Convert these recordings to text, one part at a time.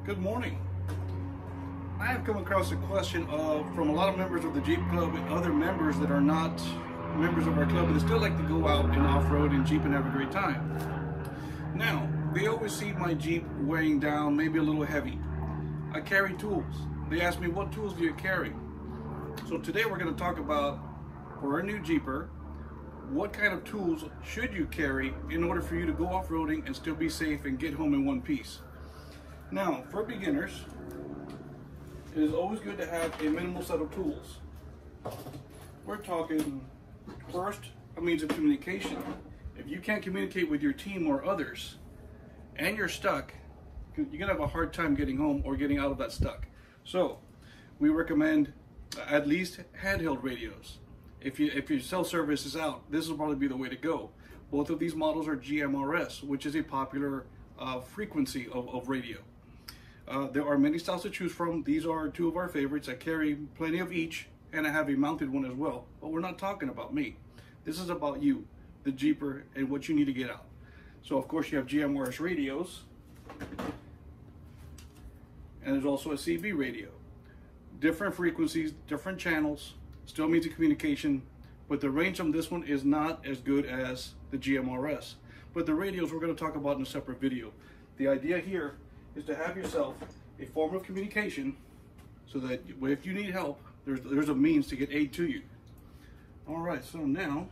Good morning. I have come across a question from a lot of members of the Jeep Club and other members that are not members of our club but still like to go out and off-road and Jeep and have a great time. Now, they always see my Jeep weighing down, maybe a little heavy. I carry tools. They ask me, what tools do you carry? So today we're going to talk about, for a new Jeeper, what kind of tools should you carry in order for you to go off-roading and still be safe and get home in one piece. Now, for beginners, it is always good to have a minimal set of tools. We're talking first, a means of communication. If you can't communicate with your team or others and you're stuck, you're gonna have a hard time getting home or getting out of that stuck. So we recommend at least handheld radios. If your cell service is out, this will probably be the way to go. Both of these models are GMRS, which is a popular frequency of radio. There are many styles to choose from. These are two of our favorites. I carry plenty of each, and I have a mounted one as well. But we're not talking about me. This is about you, the Jeeper, and what you need to get out. So of course you have GMRS radios, and there's also a CB radio. Different frequencies, different channels, still means of communication, but the range on this one is not as good as the GMRS. But the radios we're going to talk about in a separate video. The idea here is to have yourself a form of communication so that if you need help, there's a means to get aid to you. All right, so now,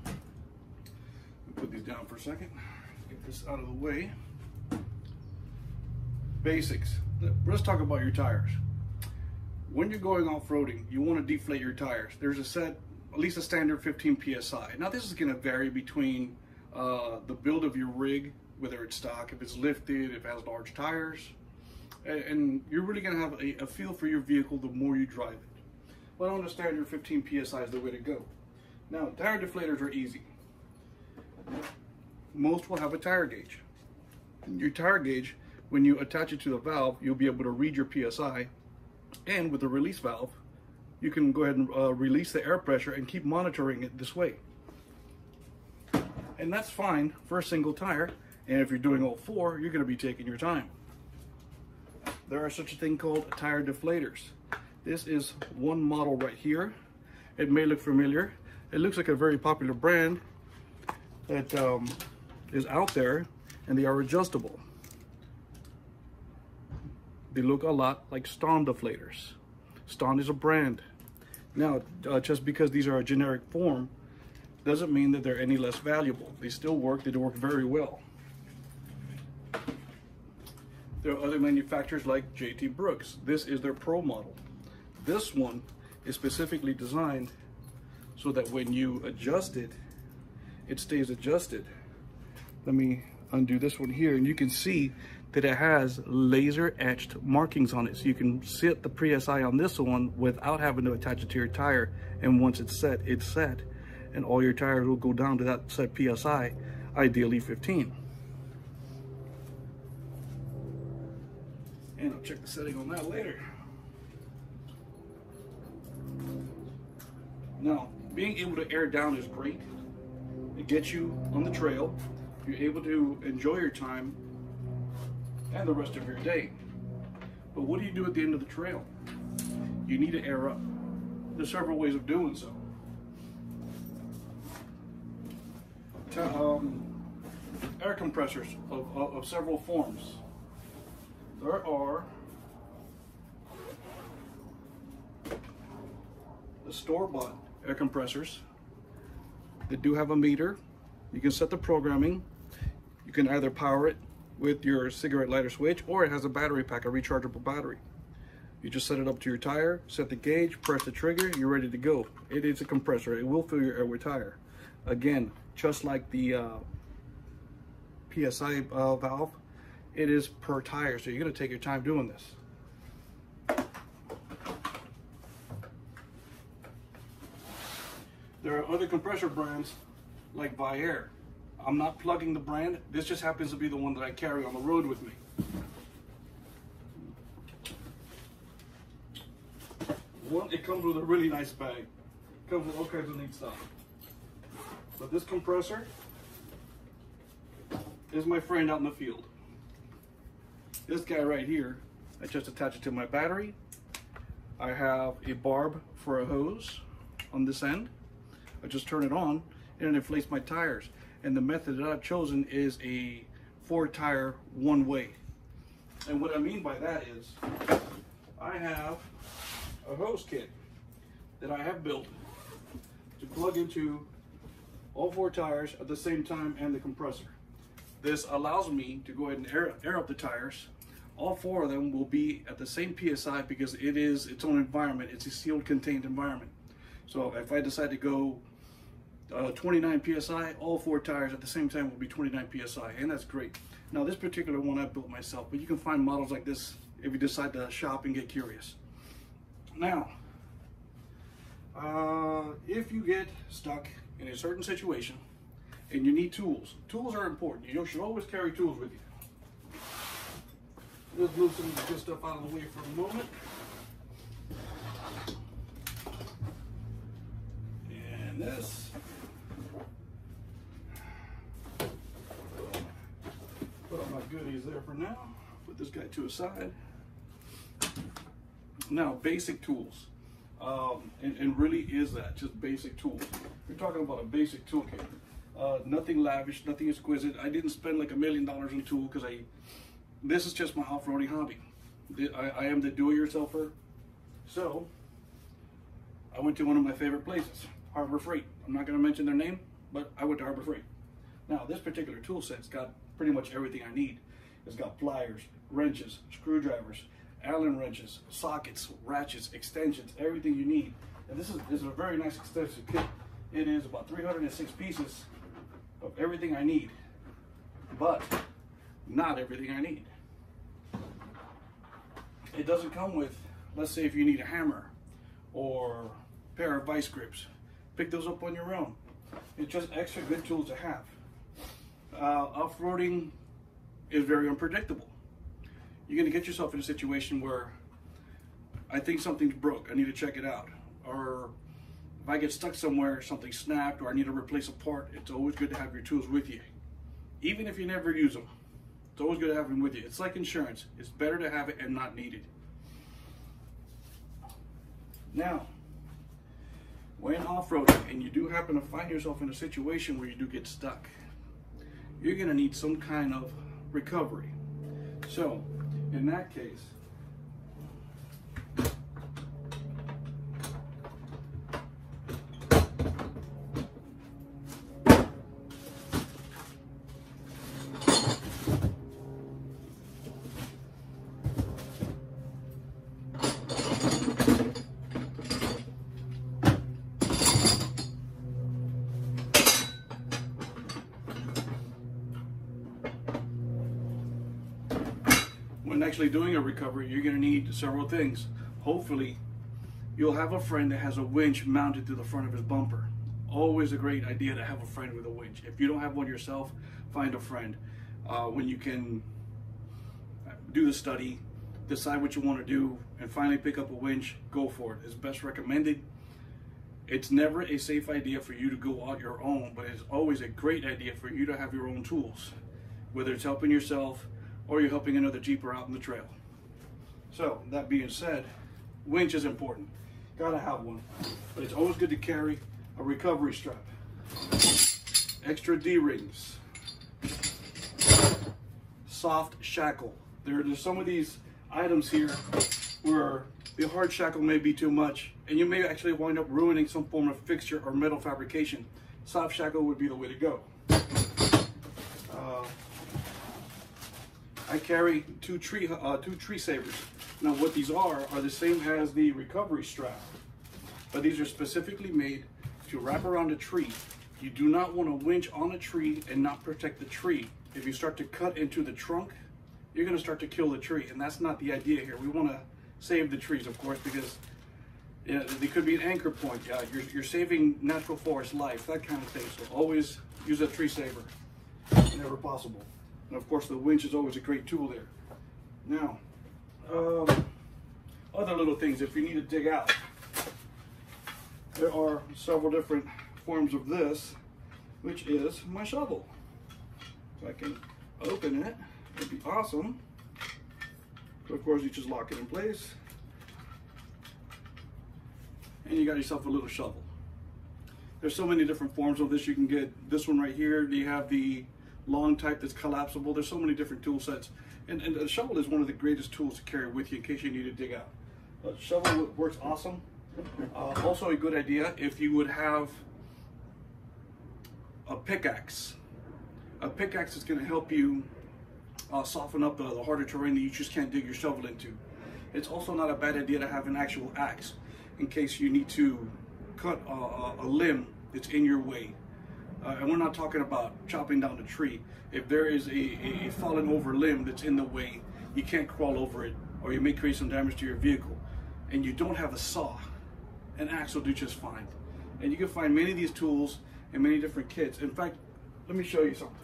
put these down for a second, get this out of the way. Basics. Let's talk about your tires. When you're going off-roading, you want to deflate your tires. There's a set, at least a standard 15 PSI. Now this is going to vary between the build of your rig, whether it's stock, if it's lifted, if it has large tires, and you're really going to have a feel for your vehicle the more you drive it. But understand your 15 PSI is the way to go. Now, tire deflators are easy. Most will have a tire gauge. Your tire gauge, when you attach it to the valve, you'll be able to read your PSI, and with the release valve, you can go ahead and release the air pressure and keep monitoring it this way. And that's fine for a single tire, and if you're doing all four, you're going to be taking your time. There are such a thing called tire deflators. This is one model right here. It may look familiar. It looks like a very popular brand that is out there, and they are adjustable. They look a lot like Ston deflators. Ston is a brand. Now, just because these are a generic form doesn't mean that they're any less valuable. They still work. They work very well. There are other manufacturers like JT Brooks. This is their Pro model. This one is specifically designed so that when you adjust it, it stays adjusted. Let me undo this one here, and you can see that it has laser etched markings on it, so you can set the PSI on this one without having to attach it to your tire, and once it's set, and all your tires will go down to that set PSI, ideally 15. And I'll check the setting on that later. Now, being able to air down is great. It gets you on the trail. You're able to enjoy your time and the rest of your day. But what do you do at the end of the trail? You need to air up. There's several ways of doing so. Air compressors of several forms. There are the store-bought air compressors that do have a meter. You can set the programming. You can either power it with your cigarette lighter switch, or it has a battery pack, a rechargeable battery. You just set it up to your tire, set the gauge, press the trigger, you're ready to go. It is a compressor. It will fill your air with tire. Again, just like the PSI valve, it is per tire, so you're going to take your time doing this. There are other compressor brands like Viair. I'm not plugging the brand. This just happens to be the one that I carry on the road with me. One, it comes with a really nice bag. It comes with all kinds of neat stuff. But this compressor is my friend out in the field. This guy right here I just attach it to my battery. I have a barb for a hose on this end. I just turn it on and it inflates my tires. And the method that I've chosen is a 4-tire one-way. And what I mean by that is I have a hose kit that I have built to plug into all 4 tires at the same time and the compressor. This allows me to go ahead and air up the tires. All 4 of them will be at the same PSI because it is its own environment. It's a sealed, contained environment. So if I decide to go 29 PSI, all 4 tires at the same time will be 29 PSI, and that's great. Now this particular one I built myself, but you can find models like this if you decide to shop and get curious. Now, if you get stuck in a certain situation and you need tools, tools are important. You should always carry tools with you. Let's move some of this stuff out of the way for a moment. And this. Put all my goodies there for now. Put this guy to a side. Now, basic tools. And really is that, just basic tools. We're talking about a basic toolkit. Nothing lavish, nothing exquisite. I didn't spend like $1 million on a tool because this is just my off-roading hobby. I am the do-it-yourselfer. So, I went to one of my favorite places, Harbor Freight. I'm not going to mention their name, but I went to Harbor Freight. Now, this particular tool set's got pretty much everything I need. It's got pliers, wrenches, screwdrivers, Allen wrenches, sockets, ratchets, extensions, everything you need. And this is a very nice extensive kit. It is about 306 pieces of everything I need, but not everything I need. It doesn't come with, let's say if you need a hammer or a pair of vice grips, pick those up on your own. It's just extra good tools to have. Off-roading is very unpredictable. You're going to get yourself in a situation where I think something's broke, I need to check it out. Or if I get stuck somewhere, something snapped, or I need to replace a part, it's always good to have your tools with you. Even if you never use them, it's always good to have them with you. It's like insurance. It's better to have it and not need it. Now, when off-roading and you do happen to find yourself in a situation where you do get stuck, you're going to need some kind of recovery. So, in that case, when actually doing a recovery, you're going to need several things. Hopefully, you'll have a friend that has a winch mounted to the front of his bumper. Always a great idea to have a friend with a winch. If you don't have one yourself, find a friend. When you can do the study, decide what you want to do, and finally pick up a winch, go for it. It's best recommended. It's never a safe idea for you to go out your own, but it's always a great idea for you to have your own tools, whether it's helping yourself or you're helping another Jeeper out on the trail. So, that being said, winch is important. Gotta have one. But it's always good to carry a recovery strap, extra D-rings, soft shackle. There's some of these items here where the hard shackle may be too much, and you may actually wind up ruining some form of fixture or metal fabrication. Soft shackle would be the way to go. I carry two tree savers. Now what these are the same as the recovery strap, but these are specifically made to wrap around a tree. You do not want to winch on a tree and not protect the tree. If you start to cut into the trunk, you're going to start to kill the tree, and that's not the idea here. We want to save the trees, of course, because they could be an anchor point. You're saving natural forest life, that kind of thing. So always use a tree saver whenever possible. And of course, the winch is always a great tool there. Now, other little things if you need to dig out. There are several different forms of this, which is my shovel. So I can open it. It'd be awesome. So of course, you just lock it in place. And you got yourself a little shovel. There's so many different forms of this. You can get this one right here. You have the long type that's collapsible. There's so many different tool sets. And a shovel is one of the greatest tools to carry with you in case you need to dig out. A shovel works awesome. Also a good idea if you would have a pickaxe. A pickaxe is going to help you soften up the harder terrain that you just can't dig your shovel into. It's also not a bad idea to have an actual axe in case you need to cut a limb that's in your way. And we're not talking about chopping down a tree. If there is a fallen over limb that's in the way, you can't crawl over it, or you may create some damage to your vehicle, and you don't have a saw, an axe will do just fine. And you can find many of these tools in many different kits. In fact, let me show you something.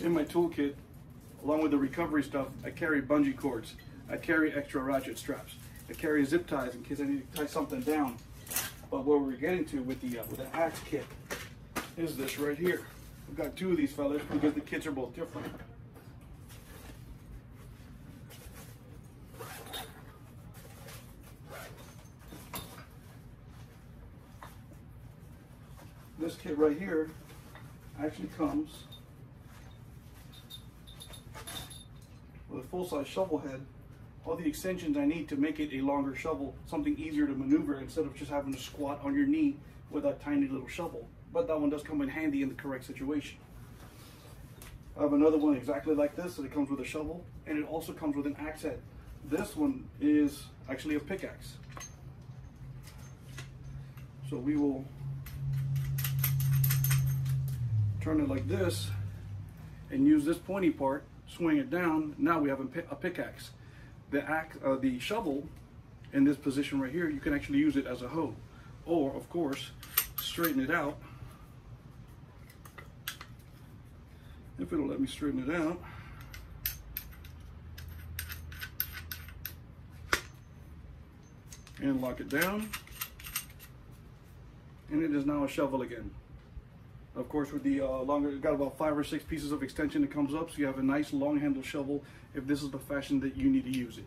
In my toolkit, along with the recovery stuff, I carry bungee cords. I carry extra ratchet straps. I carry zip ties in case I need to tie something down. But what we're getting to with the axe kit is this right here. I've got two of these fellas because the kits are both different. This kit right here actually comes with a full-size shovel head, all the extensions I need to make it a longer shovel, something easier to maneuver instead of just having to squat on your knee with that tiny little shovel. But that one does come in handy in the correct situation. I have another one exactly like this, and it comes with a shovel, and it also comes with an axe head. This one is actually a pickaxe. So we will turn it like this and use this pointy part, swing it down. Now we have a pickaxe. The shovel in this position right here, you can actually use it as a hoe, or of course straighten it out. If it'll let me straighten it out, and lock it down, and it is now a shovel again. Of course, with the longer, it's got about 5 or 6 pieces of extension that comes up, so you have a nice long handle shovel if this is the fashion that you need to use it.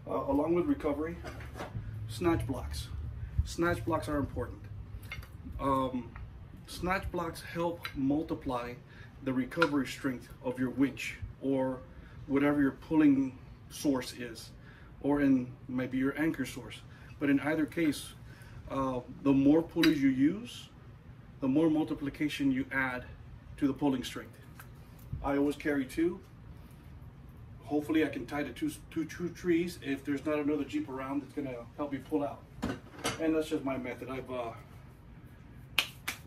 Along with recovery, snatch blocks. Snatch blocks are important. Snatch blocks help multiply the recovery strength of your winch or whatever your pulling source is, or in maybe your anchor source. But in either case, the more pulleys you use, the more multiplication you add to the pulling strength. I always carry 2. Hopefully I can tie to two trees if there's not another Jeep around that's gonna help me pull out. And that's just my method. I've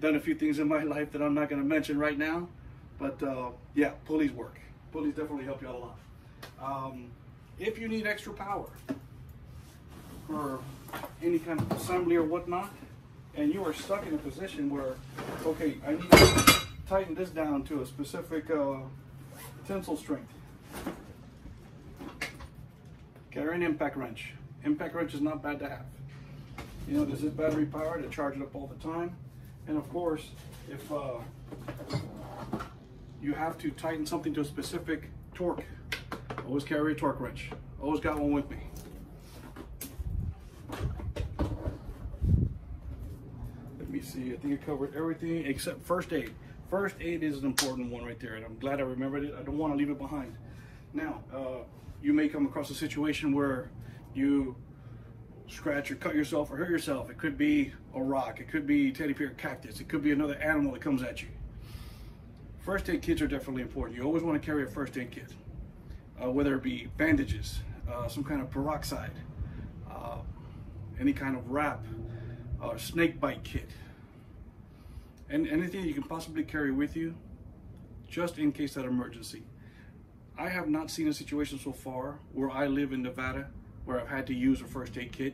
done a few things in my life that I'm not gonna mention right now, but yeah, pulleys work. Pulleys definitely help you out a lot. If you need extra power for any kind of assembly or whatnot, and you are stuck in a position where, okay, I need to tighten this down to a specific tensile strength, carry an impact wrench. Impact wrench is not bad to have. You know, this is battery powered to charge it up all the time. And of course, if you have to tighten something to a specific torque, always carry a torque wrench. Always got one with me. Let me see, I think I covered everything except first aid. First aid is an important one right there, and I'm glad I remembered it. I don't want to leave it behind. Now, you may come across a situation where you scratch or cut yourself or hurt yourself. It could be a rock, it could be teddy bear, cactus, it could be another animal that comes at you. First aid kits are definitely important. You always want to carry a first aid kit, whether it be bandages, some kind of peroxide, any kind of wrap, snake bite kit, and anything you can possibly carry with you just in case that emergency. I have not seen a situation so far where I live in Nevada where I've had to use a first aid kit.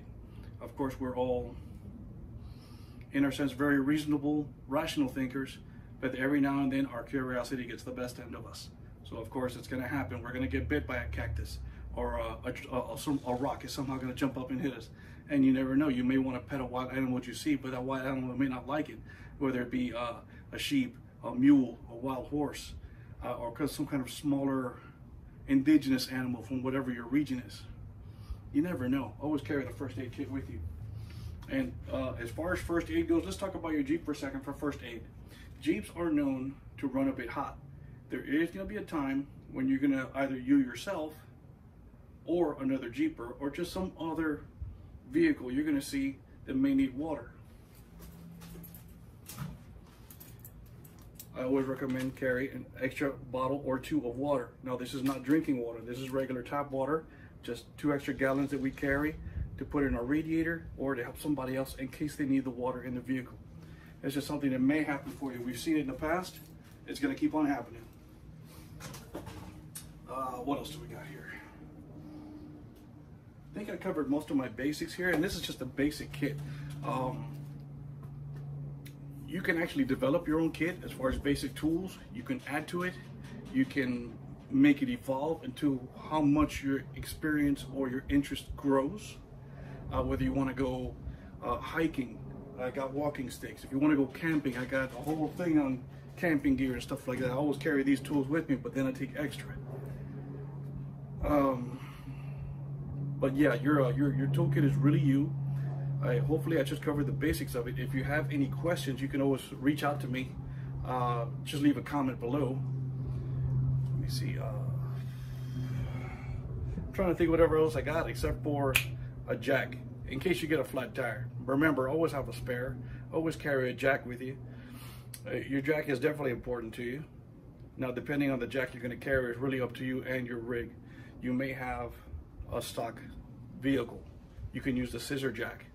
Of course, we're all, in our sense, very reasonable, rational thinkers, but every now and then our curiosity gets the best end of us. So of course it's gonna happen. We're gonna get bit by a cactus. or a rock is somehow going to jump up and hit us. And you never know. You may want to pet a wild animal you see, but that wild animal may not like it, whether it be a sheep, a mule, a wild horse, or some kind of smaller indigenous animal from whatever your region is. You never know. Always carry the first aid kit with you. And as far as first aid goes, let's talk about your Jeep for a second for first aid. Jeeps are known to run a bit hot. There is going to be a time when you're going to either you yourself or another Jeeper or just some other vehicle you're going to see that may need water. I always recommend carry an extra bottle or two of water. Now, this is not drinking water. This is regular tap water, just 2 extra gallons that we carry to put in our radiator or to help somebody else in case they need the water in the vehicle. It's just something that may happen for you. We've seen it in the past. It's going to keep on happening. What else do we got here? I think I covered most of my basics here, and this is just a basic kit. You can actually develop your own kit as far as basic tools. You can add to it. You can make it evolve into how much your experience or your interest grows. Whether you want to go hiking, I got walking sticks. If you want to go camping, I got a whole thing on camping gear and stuff like that. I always carry these tools with me, but then I take extra. But yeah, your toolkit is really you. Hopefully I just covered the basics of it. If you have any questions, you can always reach out to me. Just leave a comment below. Let me see. I'm trying to think whatever else I got except for a jack in case you get a flat tire. Remember, always have a spare. Always carry a jack with you. Your jack is definitely important to you. Now, depending on the jack you're going to carry, is really up to you and your rig. You may have a stock vehicle. You can use the scissor jack.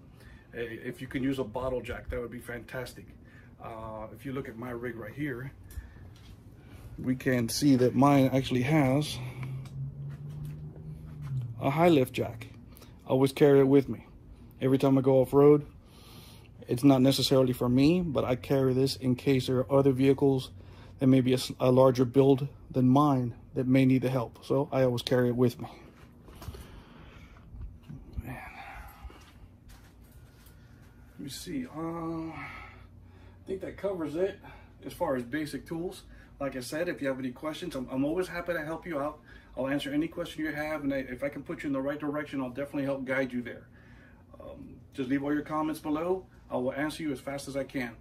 If you can use a bottle jack, that would be fantastic. If you look at my rig right here, we can see that mine actually has a high lift jack. I always carry it with me. Every time I go off-road, it's not necessarily for me, but I carry this in case there are other vehicles that may be a larger build than mine that may need the help. So I always carry it with me. Man. Let me see. I think that covers it as far as basic tools. Like I said, if you have any questions, I'm always happy to help you out. I'll answer any question you have, and if I can put you in the right direction, I'll definitely help guide you there. Just leave all your comments below. I will answer you as fast as I can.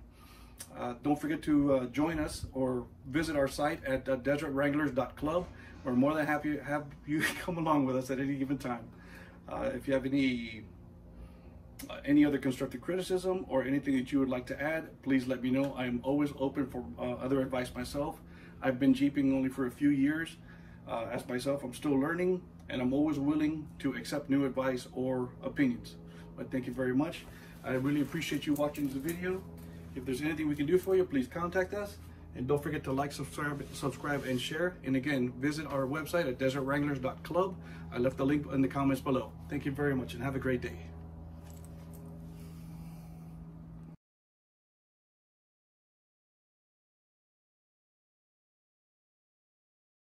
Don't forget to join us or visit our site at desertwranglers.club. We're more than happy to have you come along with us at any given time. If you have any other constructive criticism or anything that you would like to add, please let me know. I am always open for other advice myself. I've been Jeeping only for a few years. As myself, I'm still learning, and I'm always willing to accept new advice or opinions. But thank you very much. I really appreciate you watching this video. If there's anything we can do for you, please contact us. And don't forget to like, subscribe, and share. And again, visit our website at desertwranglers.club. I left the link in the comments below. Thank you very much, and have a great day.